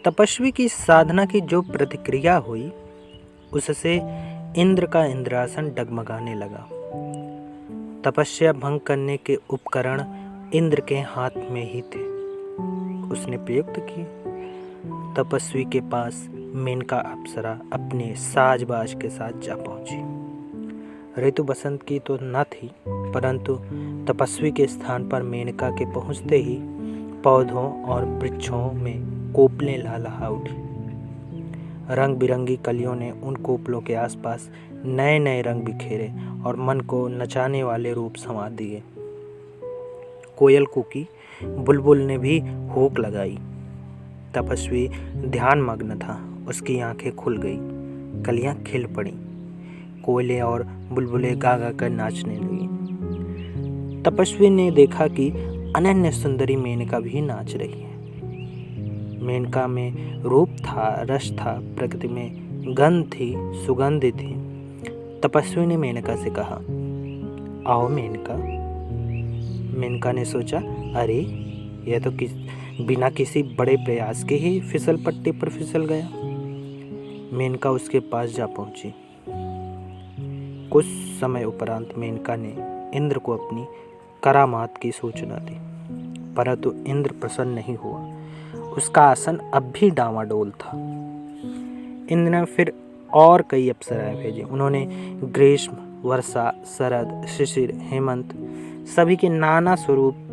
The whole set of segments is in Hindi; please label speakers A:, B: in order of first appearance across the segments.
A: तपस्वी की साधना की जो प्रतिक्रिया हुई उससे इंद्र का इंद्रासन डगमगाने लगा। तपस्या भंग करने के उपकरण इंद्र के हाथ में ही थे। उसने प्रयुक्त किए। तपस्वी के पास मेनका अप्सरा अपने साजबाज के साथ जा पहुंची। ऋतु बसंत की तो न थी, परंतु तपस्वी के स्थान पर मेनका के पहुंचते ही पौधों और वृक्षों में कोपलें लहलहा उठी। रंग बिरंगी कलियों ने उन कोपलों के आसपास नए नए रंग बिखेरे और मन को नचाने वाले रूप संवार दिए। कोयल कूकी, बुलबुल ने भी होक लगाई। तपस्वी ध्यान मग्न था। उसकी आंखें खुल गई, कलियां खिल पड़ी, कोयले और बुलबुलें गा गा कर नाचने लगी। तपस्वी ने देखा कि अनन्य सुंदरी मेनका भी नाच रही है। मेनका में रूप था, रस था, प्रकृति में गंध थी, सुगंध थी। तपस्वी ने मेनका से कहा, आओ मेनका। मेनका ने सोचा, अरे यह तो बिना किसी बड़े प्रयास के ही फिसल पट्टी पर फिसल गया। मेनका उसके पास जा पहुंची। कुछ समय उपरांत मेनका ने इंद्र को अपनी करामात की सूचना दी, परंतु इंद्र प्रसन्न नहीं हुआ। उसका आसन अब भी डांवाडोल था। इंद्र ने फिर और कई अप्सराएं भेजी। उन्होंने ग्रीष्म, वर्षा, शरद, शिशिर, हेमंत सभी के नाना स्वरूप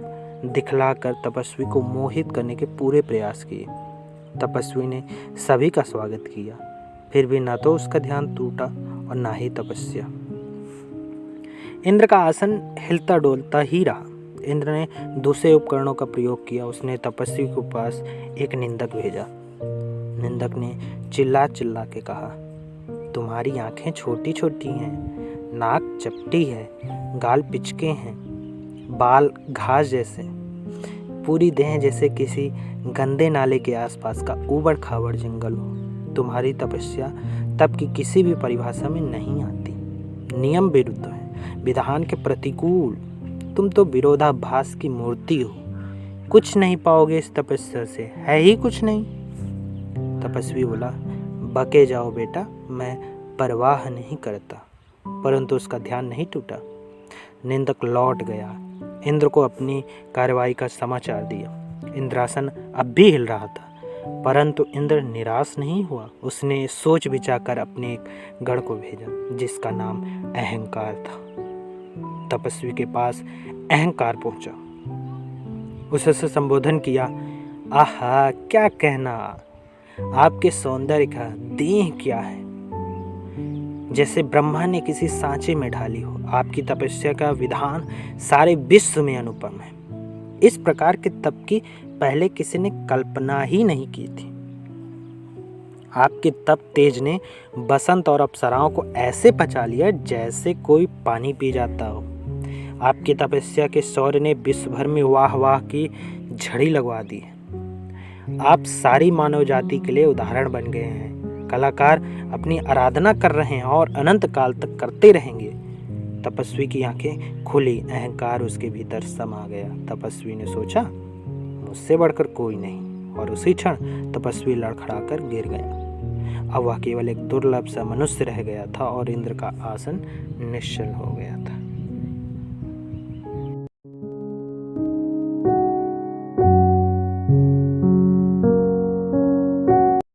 A: दिखलाकर तपस्वी को मोहित करने के पूरे प्रयास किए। तपस्वी ने सभी का स्वागत किया, फिर भी न तो उसका ध्यान टूटा और न ही तपस्या। इंद्र का आसन हिलता डोलता ही रहा। इंद्र ने दूसरे उपकरणों का प्रयोग किया। उसने तपस्वी के पास एक निंदक भेजा। निंदक ने चिल्ला चिल्ला के कहा, तुम्हारी आंखें छोटी छोटी हैं, नाक चपटी है, गाल पिचके हैं, बाल घास जैसे, पूरी देह जैसे किसी गंदे नाले के आसपास का ऊबड़ खाबड़ जंगल हो। तुम्हारी तपस्या तप की किसी भी परिभाषा में नहीं आती, नियम विरुद्ध है, विधान के प्रतिकूल। तुम तो विरोधाभास की मूर्ति हो। कुछ नहीं पाओगे इस तपस्या से, है ही कुछ नहीं। तपस्वी बोला, बके जाओ बेटा, मैं परवाह नहीं करता। परंतु उसका ध्यान नहीं टूटा। निंदक लौट गया। इंद्र को अपनी कार्रवाई का समाचार दिया। इंद्रासन अब भी हिल रहा था, परंतु इंद्र निराश नहीं हुआ। उसने सोच विचार कर अपने एक गण को भेजा, जिसका नाम अहंकार था। तपस्वी के पास अहंकार पहुंचा। उससे संबोधन किया, आहा क्या कहना, आपके सौंदर्य का देह क्या है, जैसे ब्रह्मा ने किसी सांचे में ढाली हो। आपकी तपस्या का विधान सारे विश्व में अनुपम है। इस प्रकार के तप की पहले किसी ने कल्पना ही नहीं की थी। आपके तप तेज ने बसंत और अप्सराओं को ऐसे पचा लिया जैसे कोई पानी पी जाता हो। आपकी तपस्या के शौर्य ने विश्व भर में वाह वाह की झड़ी लगवा दी है। आप सारी मानव जाति के लिए उदाहरण बन गए हैं। कलाकार अपनी आराधना कर रहे हैं और अनंत काल तक करते रहेंगे। तपस्वी की आंखें खुली, अहंकार उसके भीतर समा गया। तपस्वी ने सोचा, मुझसे बढ़कर कोई नहीं, और उसी क्षण तपस्वी लड़खड़ाकर गिर गया। अब वह केवल एक दुर्लभ सा मनुष्य रह गया था और इंद्र का आसन निश्चल हो गया था।